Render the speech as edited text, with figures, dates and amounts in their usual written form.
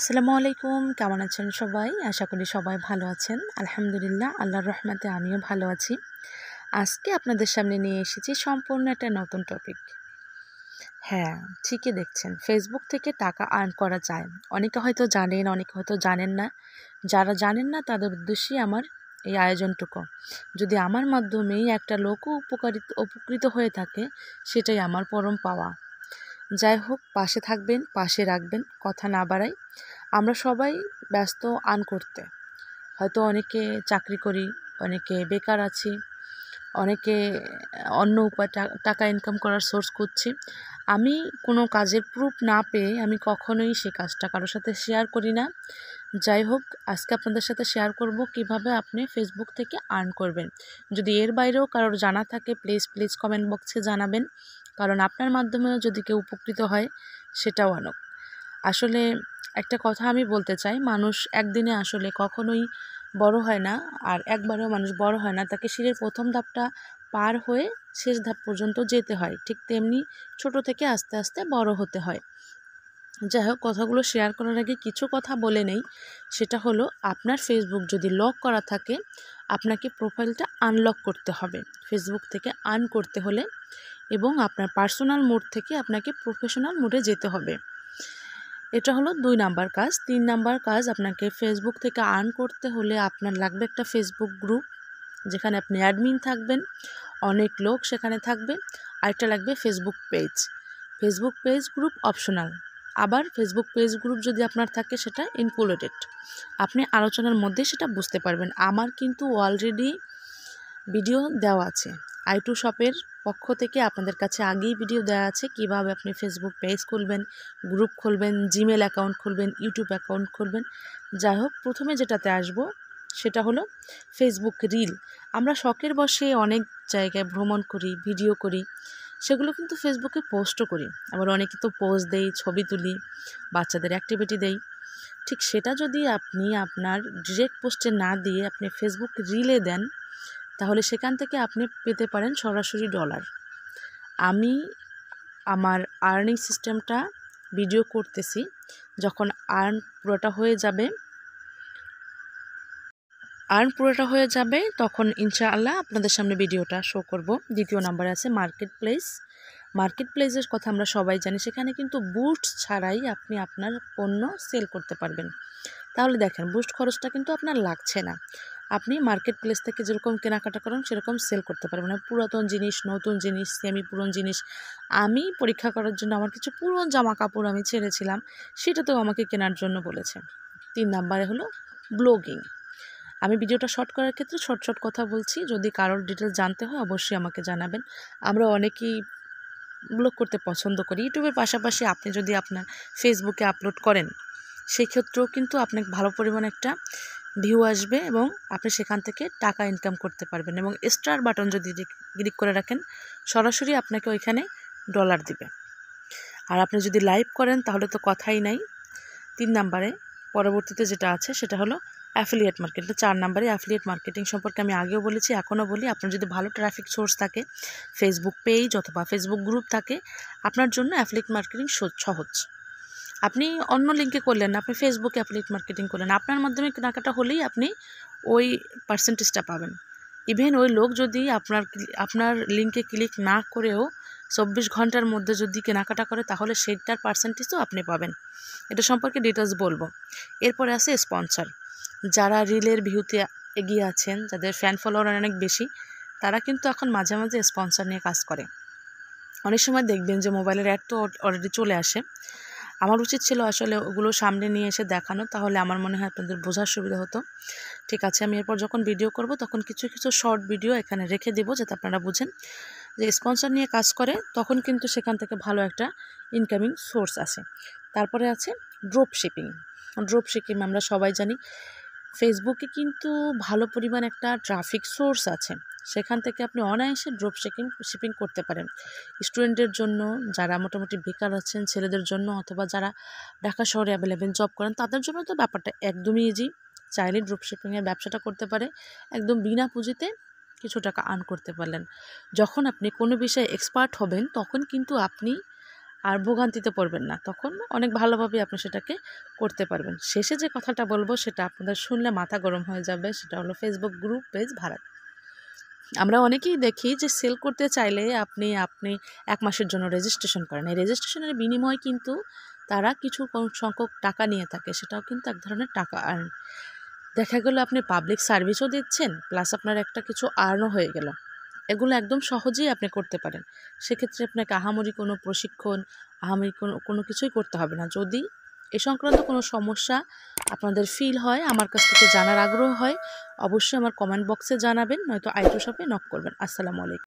আসসালামু আলাইকুম, কেমন আছেন সবাই? আশা করি সবাই ভালো আছেন। আলহামদুলিল্লাহ, আল্লাহর রহমতে আমিও ভালো আছি। আজকে আপনাদের সামনে নিয়ে এসেছি সম্পূর্ণ একটা নতুন টপিক। হ্যাঁ, ঠিকই দেখছেন, ফেসবুক থেকে টাকা আর্ন করা যায়। অনেকে হয়তো জানেন, অনেকে হয়তো জানেন না। যারা জানেন না তাদের উদ্দেশ্যেই আমার এই আয়োজনটুকু। যদি আমার মাধ্যমেই একটা লোকও উপকৃত হয়ে থাকে, সেটাই আমার পরম পাওয়া। যাই হোক, পাশে থাকবেন, পাশে রাখবেন, কথা না বাড়াই। আমরা সবাই ব্যস্ত আর্ন করতে। হয়তো অনেকে চাকরি করি, অনেকে বেকার আছি, অনেকে অন্য উপায় টাকা ইনকাম করার সোর্স খুঁজছি। আমি কোনো কাজের প্রুফ না পেয়ে আমি কখনোই সে কাজটা কারোর সাথে শেয়ার করি না। যাই হোক, আজকে আপনাদের সাথে শেয়ার করব কিভাবে আপনি ফেসবুক থেকে আর্ন করবেন। যদি এর বাইরেও কারোর জানা থাকে প্লিজ কমেন্ট বক্সে জানাবেন, কারণ আপনার মাধ্যমেও যদি কেউ উপকৃত হয় সেটাও অনেক। আসলে একটা কথা আমি বলতে চাই, মানুষ একদিনে আসলে কখনোই বড় হয় না, আর একবারেও মানুষ বড় হয় না। তাকে সিঁড়ির প্রথম ধাপটা পার হয়ে শেষ ধাপ পর্যন্ত যেতে হয়, ঠিক তেমনি ছোট থেকে আস্তে আস্তে বড় হতে হয়। যাই হোক, কথাগুলো শেয়ার করার আগে কিছু কথা বলে নেই। সেটা হলো, আপনার ফেসবুক যদি লক করা থাকে, আপনাকে প্রোফাইলটা আনলক করতে হবে ফেসবুক থেকে আর্ন করতে হলে, এবং আপনার পার্সোনাল মোড থেকে আপনাকে প্রফেশনাল মোডে যেতে হবে। এটা হলো 2 নাম্বার কাজ। 3 নাম্বার কাজ, আপনাকে ফেসবুক থেকে আর্ন করতে হলে আপনার লাগবে একটা ফেসবুক গ্রুপ, যেখানে আপনি অ্যাডমিন থাকবেন, অনেক লোক সেখানে থাকবে। আরেকটা লাগবে Facebook page. Facebook page group optional, আবার ফেসবুক পেজ গ্রুপ যদি আপনার থাকে সেটা ইনক্লুডেড। আপনি আলোচনার মধ্যে সেটা বুঝতে পারবেন। আমার কিন্তু অলরেডি ভিডিও দেওয়া আছে। i2 শপের পক্ষ থেকে আপনাদের কাছে আগেই ভিডিও দেওয়া আছে কিভাবে আপনি ফেসবুক পেজ খুলবেন, গ্রুপ খুলবেন, জিমেল অ্যাকাউন্ট খুলবেন, ইউটিউব অ্যাকাউন্ট খুলবেন। যাই হোক, প্রথমে যেটাতে আসবো সেটা হলো ফেসবুক রিল। আমরা শখের বশে অনেক জায়গায় ভ্রমণ করি, ভিডিও করি, সেগুলো কিন্তু ফেসবুকে পোস্টও করি। আবার অনেকে তো পোস্ট দেই, ছবি তুলি, বাচ্চাদের অ্যাক্টিভিটি দেই। ঠিক সেটা যদি আপনি আপনার ডিরেক্ট পোস্টে না দিয়ে আপনি ফেসবুক রিলে দেন, তাহলে সেখান থেকে আপনি পেতে পারেন সরাসরি ডলার। আমি আমার আর্নিং সিস্টেমটা ভিডিও করতেছি, যখন আর্ন পুরোটা হয়ে যাবে তখন ইনশাআল্লাহ আপনাদের সামনে ভিডিওটা শো করব। দ্বিতীয় নাম্বারে আছে মার্কেট প্লেসের কথা আমরা সবাই জানি। সেখানে কিন্তু বুস্ট ছাড়াই আপনি আপনার পণ্য সেল করতে পারবেন। তাহলে দেখেন, বুস্ট খরচটা কিন্তু আপনার লাগছে না। আপনি মার্কেট প্লেস থেকে যেরকম কেনাকাটা করেন সেরকম সেল করতে পারবেন। পুরাতন জিনিস, নতুন জিনিস, সেমি পুরন জিনিস। আমি পরীক্ষা করার জন্য আমার কিছু পুরনো জামা কাপড় আমি ছেড়েছিলাম, সেটাতেও আমাকে কেনার জন্য বলেছে। 3 নাম্বারে হলো ব্লগিং। আমি ভিডিওটা শর্ট করার ক্ষেত্রে শর্ট কথা বলছি। যদি কারোর ডিটেলস জানতে হয় অবশ্যই আমাকে জানাবেন। আমরা অনেকেই ব্লগ করতে পছন্দ করি। ইউটিউবের পাশাপাশি আপনি যদি আপনার ফেসবুকে আপলোড করেন, সেক্ষেত্রেও কিন্তু আপনাকে ভালো পরিমাণে একটা ভিউ আসবে এবং আপনি সেখান থেকে টাকা ইনকাম করতে পারবেন। এবং স্টার বাটন যদি ক্লিক করে রাখেন, সরাসরি আপনাকে ওইখানে ডলার দিবে। আর আপনি যদি লাইভ করেন তাহলে তো কথাই নাই। 3 নাম্বারে পরবর্তীতে যেটা আছে সেটা হলো অ্যাফিলিয়েট মার্কেটিং। 4 নাম্বারে অ্যাফিলিয়েট মার্কেটিং সম্পর্কে আমি আগেও বলেছি, এখনও বলি। আপনার যদি ভালো ট্রাফিক সোর্স থাকে, ফেসবুক পেজ অথবা ফেসবুক গ্রুপ থাকে, আপনার জন্য অ্যাফিলিয়েট মার্কেটিং সহজ। আপনি অন্য লিঙ্কে করলেন না, আপনি ফেসবুকে অ্যাফিলিয়েট মার্কেটিং করলেন, আপনার মাধ্যমে কেনাকাটা হলেই আপনি ওই পার্সেন্টেজটা পাবেন। ইভেন ওই লোক যদি আপনার লিঙ্কে ক্লিক না করেও 24 ঘন্টার মধ্যে যদি কেনাকাটা করে, তাহলে সেটার পার্সেন্টেজও আপনি পাবেন। এটা সম্পর্কে ডিটেলস বলবো। এরপরে আছে স্পন্সর। যারা রিলের ভিউতে এগিয়ে আছেন, যাদের ফ্যান ফলোয়ার অনেক বেশি, তারা কিন্তু এখন মাঝে মাঝে স্পন্সর নিয়ে কাজ করে। অনেক সময় দেখবেন যে মোবাইলের অ্যাড তো অলরেডি চলে আসে। আমার উচিত ছিল আসলে ওগুলো সামনে নিয়ে এসে দেখানো, তাহলে আমার মনে হয় আপনাদের বোঝার সুবিধা হতো। ঠিক আছে, আমি এরপর যখন ভিডিও করব তখন কিছু শর্ট ভিডিও এখানে রেখে দিব, যাতে আপনারা বুঝেন যে স্পন্সর নিয়ে কাজ করে, তখন কিন্তু সেখান থেকে ভালো একটা ইনকামিং সোর্স আছে। তারপরে আছে ড্রপ শিপিং। আমরা সবাই জানি ফেসবুকে কিন্তু ভালো পরিমাণ একটা ট্রাফিক সোর্স আছে, সেখান থেকে আপনি অনায়াসে ড্রপ শিপিং করতে পারেন। স্টুডেন্টদের জন্য, যারা মোটামুটি বেকার আছেন, ছেলেদের জন্য, অথবা যারা ঢাকা শহরে অ্যাভেলেবেল জব করেন, তাদের জন্য তো ব্যাপারটা একদমই ইজি। চাইলে ড্রপ শিপিংয়ের ব্যবসাটা করতে পারে, একদম বিনা পুঁজিতে কিছু টাকা আর্ন করতে পারলেন। যখন আপনি কোনো বিষয়ে এক্সপার্ট হবেন, তখন কিন্তু আপনি আর ভোগান্তিতে পড়বেন না। তখন অনেক ভালোভাবে আপনি সেটাকে করতে পারবেন। শেষে যে কথাটা বলবো সেটা আপনাদের শুনলে মাথা গরম হয়ে যাবে, সেটা হলো ফেসবুক গ্রুপ পেজ ভাড়া। আমরা অনেকেই দেখি যে সেল করতে চাইলে আপনি 1 মাসের জন্য রেজিস্ট্রেশন করেন। এই রেজিস্ট্রেশনের বিনিময়ে কিন্তু তারা কিছু সংখ্যক টাকা নিয়ে থাকে, সেটাও কিন্তু এক ধরনের টাকা আর্ন। দেখা গেল আপনি পাবলিক সার্ভিসও দিচ্ছেন, প্লাস আপনার একটা কিছু আর্নও হয়ে গেল। এগুলো একদম সহজেই আপনি করতে পারেন। সেক্ষেত্রে আপনাকে আহামরি কোনো প্রশিক্ষণ, আহামরি কোনো কিছুই করতে হবে না। যদি এ সংক্রান্ত কোনো সমস্যা আপনাদের ফিল হয়, আমার কাছ থেকে জানার আগ্রহ হয়, অবশ্যই আমার কমেন্ট বক্সে জানাবেন, নয়তো আইটু শপে নক করবেন। আসসালামু আলাইকুম।